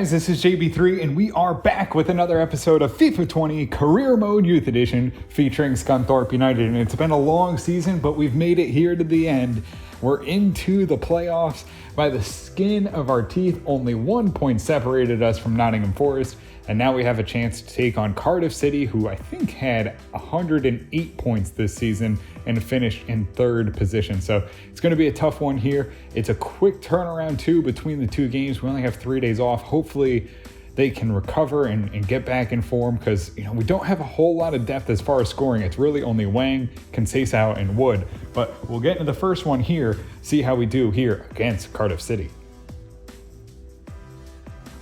guys, this is JB3 and we are back with another episode of FIFA 20 Career Mode Youth Edition featuring Scunthorpe United. And it's been a long season, but we've made it here to the end. We're into the playoffs by the skin of our teeth. Only 1 point separated us from Nottingham Forest. And now we have a chance to take on Cardiff City, who I think had 108 points this season and finished in third position. So it's going to be a tough one here. It's a quick turnaround too between the two games. We only have 3 days off. Hopefully they can recover and get back in form because, we don't have a whole lot of depth as far as scoring. It's really only Wang, Conceição, and Wood. But we'll get into the first one here, see how we do here against Cardiff City.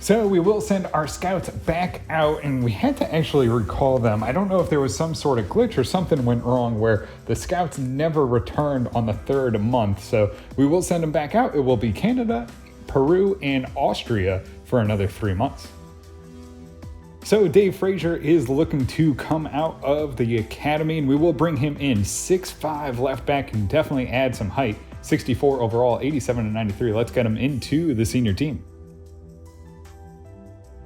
So we will send our scouts back out, and we had to actually recall them. I don't know if there was some sort of glitch or something went wrong where the scouts never returned on the third month. So we will send them back out. It will be Canada, Peru, and Austria for another 3 months. So Dave Frazier is looking to come out of the academy, and we will bring him in. 6'5" left back, can definitely add some height. 64 overall, 87 and 93. Let's get him into the senior team.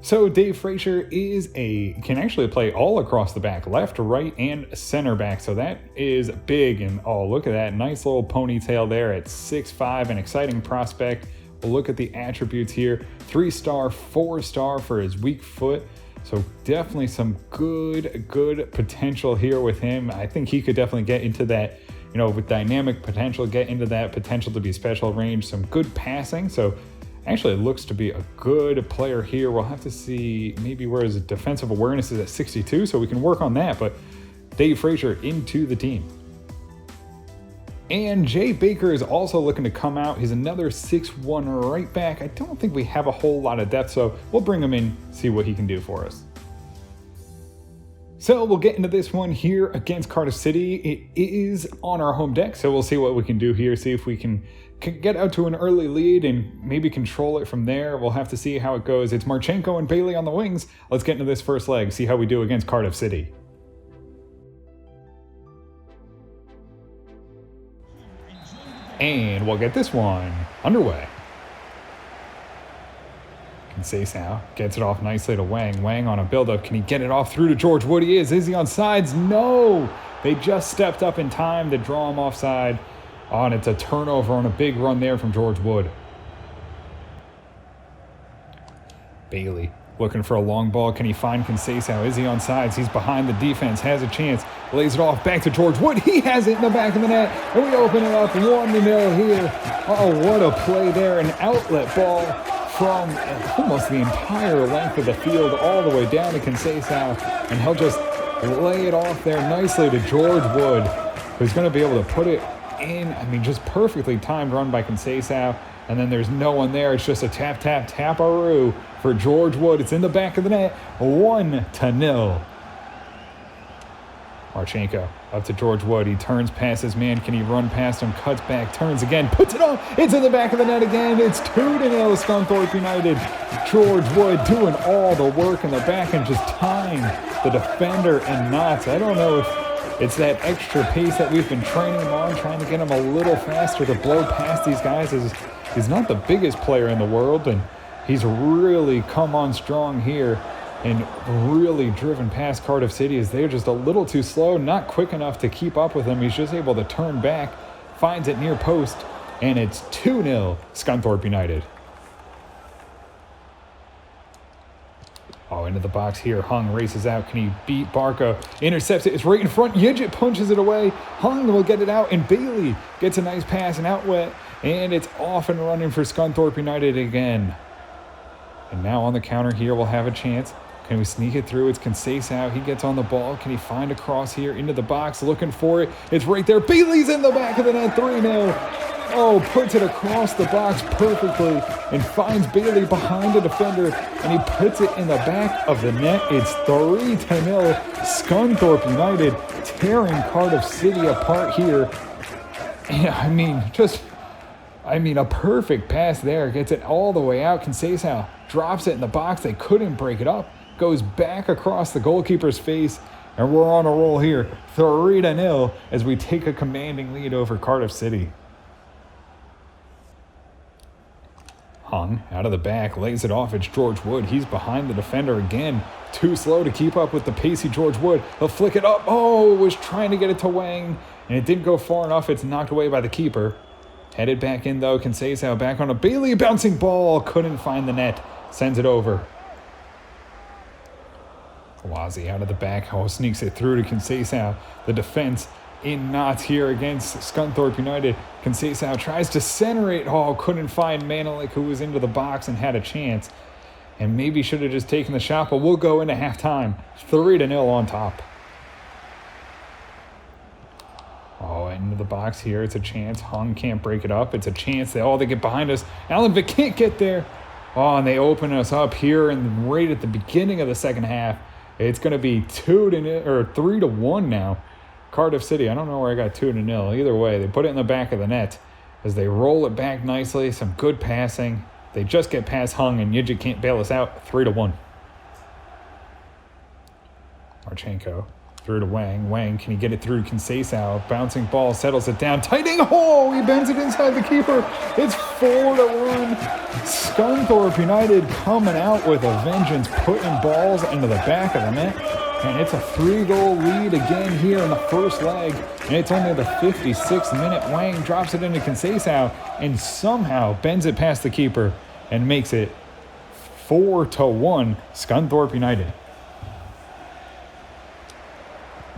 So Dave Frazier can actually play all across the back, left, right, and center back. So that is big. And oh, look at that nice little ponytail there at 6'5", an exciting prospect. We'll look at the attributes here. 3-star, 4-star for his weak foot. So definitely some good potential here with him. I think he could definitely get into that, with dynamic potential, get into that potential to be special range, some good passing. So actually, it looks to be a good player here. We'll have to see maybe where his defensive awareness is at 62, so we can work on that. But Dave Frazier into the team. And Jay Baker is also looking to come out. He's another 6'1" right back. I don't think we have a whole lot of depth, so we'll bring him in, see what he can do for us. So we'll get into this one here against Cardiff City. It is on our home deck, so we'll see what we can do here, see if we can get out to an early lead and maybe control it from there. We'll have to see how it goes. It's Marchenko and Bailey on the wings. Let's get into this first leg, see how we do against Cardiff City. And we'll get this one underway. Conceição gets it off nicely to Wang. Wang on a build-up. Can he get it off through to George Wood? He is. Is he on sides? No! They just stepped up in time to draw him offside. Oh, and it's a turnover on a big run there from George Wood. Bailey looking for a long ball. Can he find Conceição? Is he on sides? He's behind the defense. Has a chance. Lays it off back to George Wood. He has it in the back of the net. And we open it up 1-0 here. Oh, what a play there. An outlet ball from almost the entire length of the field all the way down to Conceição. And he'll just lay it off there nicely to George Wood, who's going to be able to put it in. Just perfectly timed run by Conceição. And then there's no one there. It's just a tap-a-roo for George Wood. It's in the back of the net. 1-0. Marchenko up to George Wood. He turns past his man. Can he run past him? Cuts back, turns again, puts it on. It's in the back of the net again. It's 2-0 Scunthorpe United. George Wood doing all the work in the back and just tying the defender in knots. I don't know if it's that extra pace that we've been training him on, trying to get him a little faster to blow past these guys. He's not the biggest player in the world, and he's really come on strong here and really driven past Cardiff City as they're just a little too slow, not quick enough to keep up with him. He's just able to turn back, finds it near post, and it's 2-0 Scunthorpe United. Oh, into the box here. Hung races out. Can he beat Barco? Intercepts it. It's right in front. Yidget punches it away. Hung will get it out, and Bailey gets a nice pass and outlet, and it's off and running for Scunthorpe United again. And now on the counter here, we'll have a chance. Can we sneak it through? It's Conceição. He gets on the ball. Can he find a cross here into the box? Looking for it. It's right there. Bailey's in the back of the net. 3-0. Oh, puts it across the box perfectly and finds Bailey behind the defender, and he puts it in the back of the net. It's 3-0. Scunthorpe United tearing Cardiff City apart here. And a perfect pass there. Gets it all the way out. Conceição drops it in the box. They couldn't break it up. Goes back across the goalkeeper's face, and we're on a roll here. 3-0 as we take a commanding lead over Cardiff City. Hung out of the back, lays it off. It's George Wood. He's behind the defender again. Too slow to keep up with the pacey George Wood. He'll flick it up. Oh, was trying to get it to Wang, and it didn't go far enough. It's knocked away by the keeper. Headed back in, though. Conceição back on a Bailey. Bouncing ball. Couldn't find the net. Sends it over. Awazie out of the back. Oh, sneaks it through to Conceição. The defense in knots here against Scunthorpe United. Conceição tries to center it. Oh, couldn't find Manelik, who was into the box and had a chance. And maybe should have just taken the shot, but we'll go into halftime. 3-0 on top. Oh, into the box here. It's a chance. Hung can't break it up. It's a chance. They get behind us. Allenvik can't get there. Oh, and they open us up here and right at the beginning of the second half. It's going to be 3-1 now. Cardiff City, I don't know where I got 2-0. Either way, they put it in the back of the net as they roll it back nicely. Some good passing. They just get past Hung, and Yijit can't bail us out. 3-1. Marchenko through to Wang. Wang, can he get it through Conceição? Bouncing ball, settles it down. Tightening. Oh, he bends it inside the keeper. It's 4-1. Scunthorpe United coming out with a vengeance, putting balls into the back of the net. And it's a 3-goal lead again here in the first leg. And it's only the 56th minute. Wang drops it into Conceição and somehow bends it past the keeper and makes it 4-1 Scunthorpe United.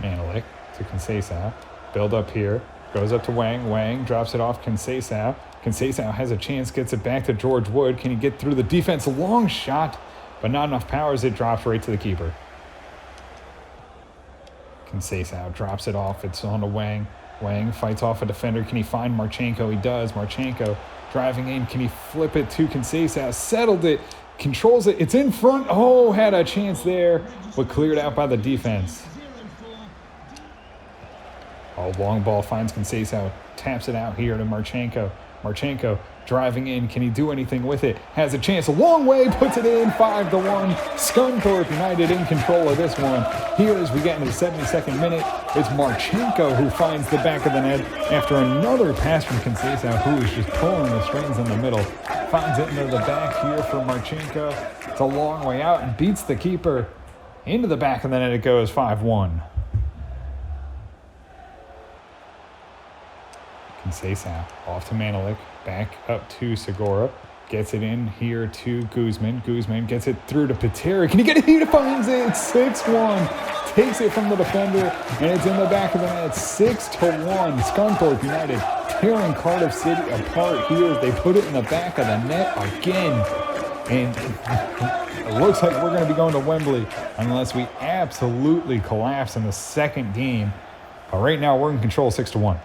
Manelik to Conceição. Build up here. Goes up to Wang. Wang drops it off Conceição. Conceição has a chance, gets it back to George Wood. Can he get through the defense? Long shot, but not enough power as it drops right to the keeper. Conceição drops it off. It's on to Wang. Wang fights off a defender. Can he find Marchenko? He does. Marchenko driving in. Can he flip it to Conceição? Settled it. Controls it. It's in front. Oh, had a chance there, but cleared out by the defense. Oh, long ball finds Conceição. Taps it out here to Marchenko. Marchenko driving in. Can he do anything with it? Has a chance. A long way. Puts it in. 5-1. Scunthorpe United in control of this one. Here as we get into the 72nd minute, it's Marchenko who finds the back of the net after another pass from Conceição, who is just pulling the strings in the middle. Finds it into the back here for Marchenko. It's a long way out and beats the keeper. Into the back of the net it goes. 5-1. Conceição off to Manelik, back up to Segura, gets it in here to Guzman. Guzman gets it through to Patera. Can he get it? He finds it. 6-1. Takes it from the defender, and it's in the back of the net. 6-1. Scunthorpe United tearing Cardiff City apart here as they put it in the back of the net again. And it looks like we're going to be going to Wembley unless we absolutely collapse in the second game. But right now we're in control 6-1.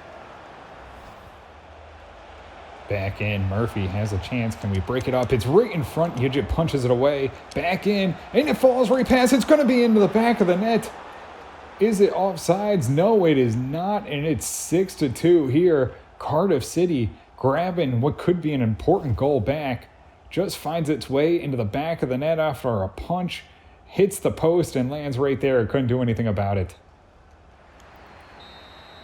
Back in, Murphy has a chance. Can we break it up? It's right in front. Yijit punches it away. Back in, and it falls right past. It's going to be into the back of the net. Is it offsides? No, it is not, and it's 6-2 here. Cardiff City grabbing what could be an important goal back. Just finds its way into the back of the net after a punch. Hits the post and lands right there. Couldn't do anything about it.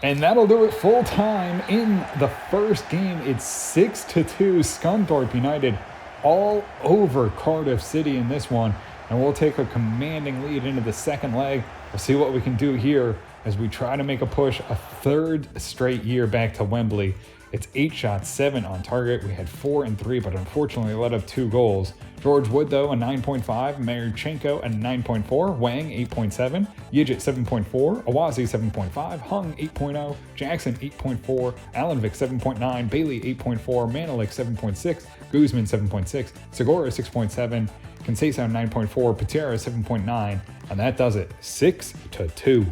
And that'll do it full time in the first game. It's 6-2 Scunthorpe United all over Cardiff City in this one. And we'll take a commanding lead into the second leg. We'll see what we can do here as we try to make a push a third straight year back to Wembley. It's 8 shots, 7 on target. We had 4 and 3, but unfortunately let up 2 goals. George Wood, though, a 9.5. Marchenko, a 9.4. Wang, 8.7. Yijit, 7.4. Awazie, 7.5. Hung, 8.0. Jackson, 8.4. Allenvik, 7.9. Bailey, 8.4. Manelik, 7.6. Guzman, 7.6. Segura, 6.7. Conceição, 9.4. Patera, 7.9. And that does it. 6-2.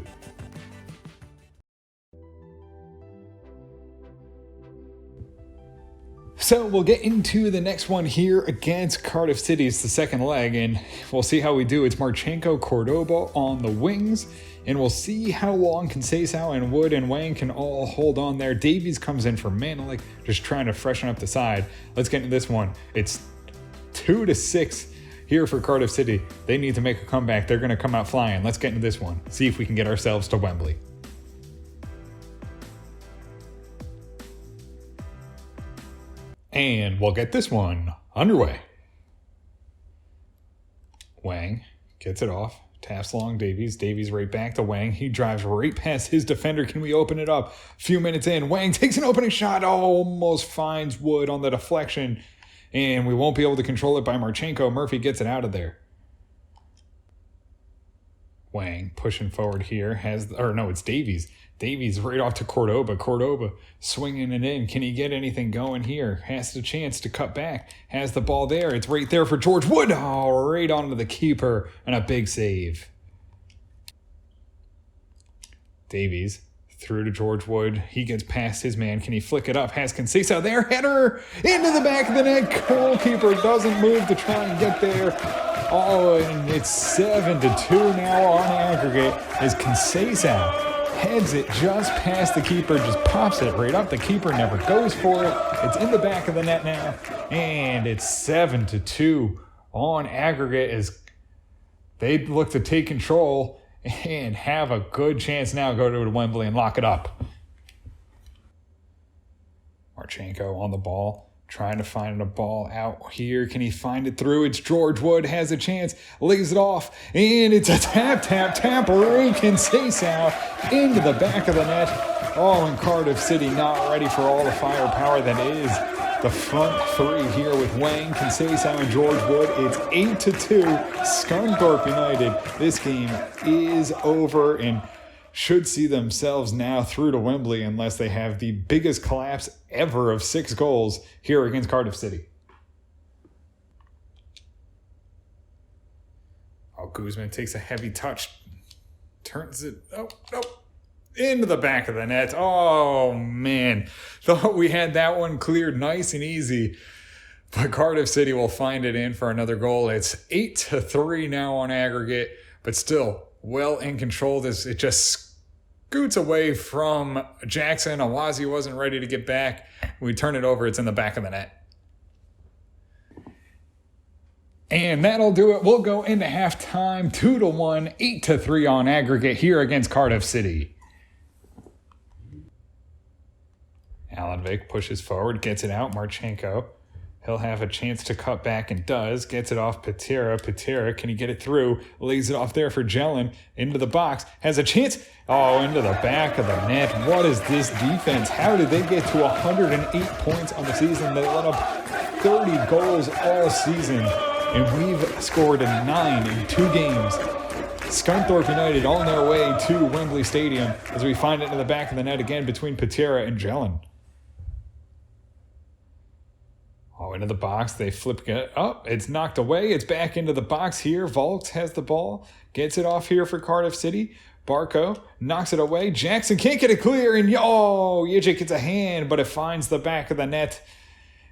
So we'll get into the next one here against Cardiff City. It's the second leg, and we'll see how we do. It's Marchenko, Cordoba on the wings, and we'll see how long Conceição and Wood and Wang can all hold on there. Davies comes in for Manelik, just trying to freshen up the side. Let's get into this one. It's 2-6 here for Cardiff City. They need to make a comeback. They're going to come out flying. Let's get into this one. See if we can get ourselves to Wembley. And we'll get this one underway. Wang gets it off. Taps along Davies. Davies right back to Wang. He drives right past his defender. Can we open it up? A few minutes in. Wang takes an opening shot. Almost finds Wood on the deflection. And we won't be able to control it by Marchenko. Murphy gets it out of there. Wang pushing forward here. It's Davies. Davies right off to Cordoba. Cordoba swinging it in. Can he get anything going here? Has the chance to cut back. Has the ball there. It's right there for George Wood. Oh, right onto the keeper. And a big save. Davies through to George Wood. He gets past his man. Can he flick it up? Has Conceição there. Header into the back of the net. Goalkeeper doesn't move to try and get there. Oh, and it's 7-2 now on aggregate as Conceição heads it just past the keeper, just pops it right up. The keeper never goes for it. It's in the back of the net now, and it's 7-2 on aggregate as they look to take control and have a good chance now to go to Wembley and lock it up. Marchenko on the ball, trying to find a ball out here. Can he find it through? It's George Wood, has a chance, lays it off, and it's a tap, right, Conceição into the back of the net. Oh, and Cardiff City not ready for all the firepower that is the front three here with Wang, Conceição, and George Wood. It's 8-2, Scunthorpe United. This game is over and should see themselves now through to Wembley unless they have the biggest collapse ever of 6 goals here against Cardiff City. Oh, Guzman takes a heavy touch. Turns it, into the back of the net. Oh, man. Thought we had that one cleared nice and easy. But Cardiff City will find it in for another goal. It's 8-3 now on aggregate, but still well in control. It just scoots away from Jackson. Awazie wasn't ready to get back. We turn it over. It's in the back of the net. And that'll do it. We'll go into halftime 2-1, 8-3 on aggregate here against Cardiff City. Alan Vick pushes forward, gets it out. Marchenko. He'll have a chance to cut back and does. Gets it off Patera. Patera, can he get it through? Lays it off there for Jelen. Into the box. Has a chance. Oh, into the back of the net. What is this defense? How did they get to 108 points on the season? They let up 30 goals all season. And we've scored 9 in 2 games. Scunthorpe United on their way to Wembley Stadium as we find it in the back of the net again between Patera and Jelen. Oh, into the box. They flip it up. It's knocked away. It's back into the box here. Volks has the ball. Gets it off here for Cardiff City. Barco knocks it away. Jackson can't get it clear. And Yajic gets a hand, but it finds the back of the net.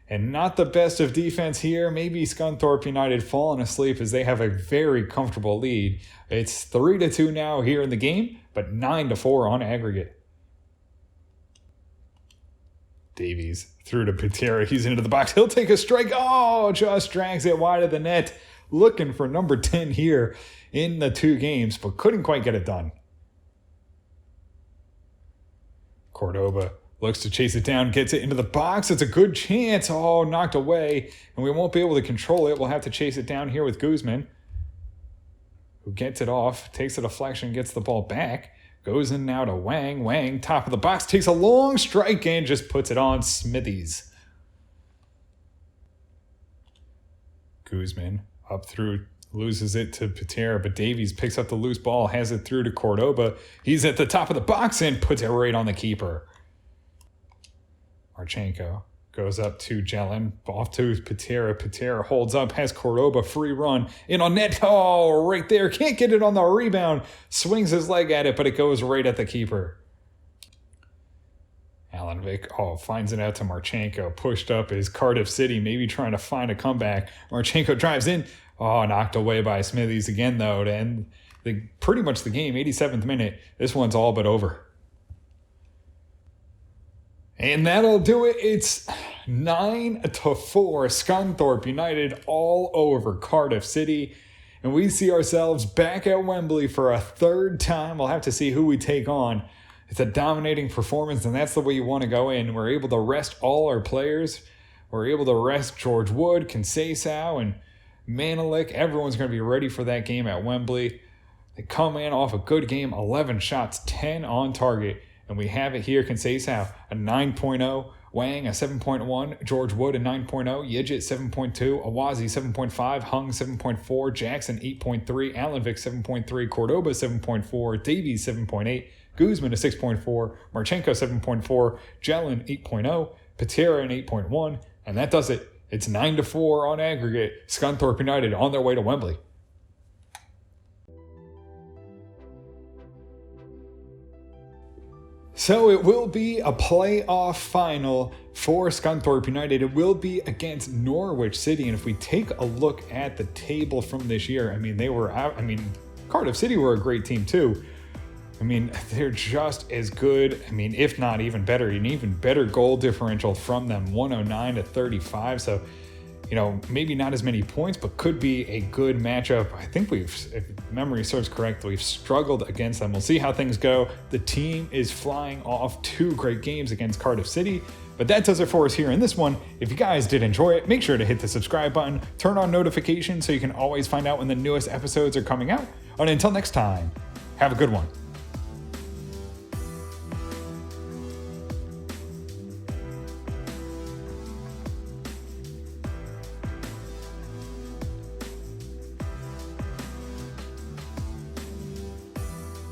And not the best of defense here. Maybe Scunthorpe United falling asleep as they have a very comfortable lead. It's 3-2 now here in the game, but 9-4 on aggregate. Davies through to Patera. He's into the box. He'll take a strike. Oh, just drags it wide of the net. Looking for number 10 here in the 2 games, but couldn't quite get it done. Cordoba looks to chase it down, gets it into the box. It's a good chance. Oh, knocked away, and we won't be able to control it. We'll have to chase it down here with Guzman, who gets it off, takes a deflection, gets the ball back. Goes in now to Wang. Wang, top of the box, takes a long strike and just puts it on Smithies. Guzman up through, loses it to Patera, but Davies picks up the loose ball, has it through to Cordoba. He's at the top of the box and puts it right on the keeper. Marchenko goes up to Jelen, off to Patera. Patera holds up, has Cordoba free run in on net. Oh, right there. Can't get it on the rebound. Swings his leg at it, but it goes right at the keeper. Alan Vick, finds it out to Marchenko. Pushed up is Cardiff City, maybe trying to find a comeback. Marchenko drives in. Oh, knocked away by Smithies again, though, to end pretty much the game. 87th minute. This one's all but over. And that'll do it. It's 9-4. Scunthorpe United all over Cardiff City. And we see ourselves back at Wembley for a 3rd time. We'll have to see who we take on. It's a dominating performance, and that's the way you want to go in. We're able to rest all our players. We're able to rest George Wood, Conceição, and Manelik. Everyone's going to be ready for that game at Wembley. They come in off a good game, 11 shots, 10 on target. And we have it here, Conceição, a 9.0, Wang, a 7.1, George Wood, a 9.0, Yejit, 7.2, Awazie, 7.5, Hung, 7.4, Jackson, 8.3, Alanvik, 7.3, Cordoba, 7.4, Davies, 7.8, Guzman, a 6.4, Marchenko, 7.4, Jelen, 8.0, Patera, an 8.1, and that does it. It's 9-4 on aggregate. Scunthorpe United on their way to Wembley. So it will be a playoff final for Scunthorpe United. It will be against Norwich City. And if we take a look at the table from this year, I mean, they were out. I mean, Cardiff City were a great team too. I mean, they're just as good. I mean, if not even better, an even better goal differential from them, 109-35. So, you know, maybe not as many points, but could be a good matchup. I think if memory serves correct, we've struggled against them. We'll see how things go. The team is flying off 2 great games against Cardiff City. But that does it for us here in this one. If you guys did enjoy it, make sure to hit the subscribe button, turn on notifications so you can always find out when the newest episodes are coming out. And until next time, have a good one.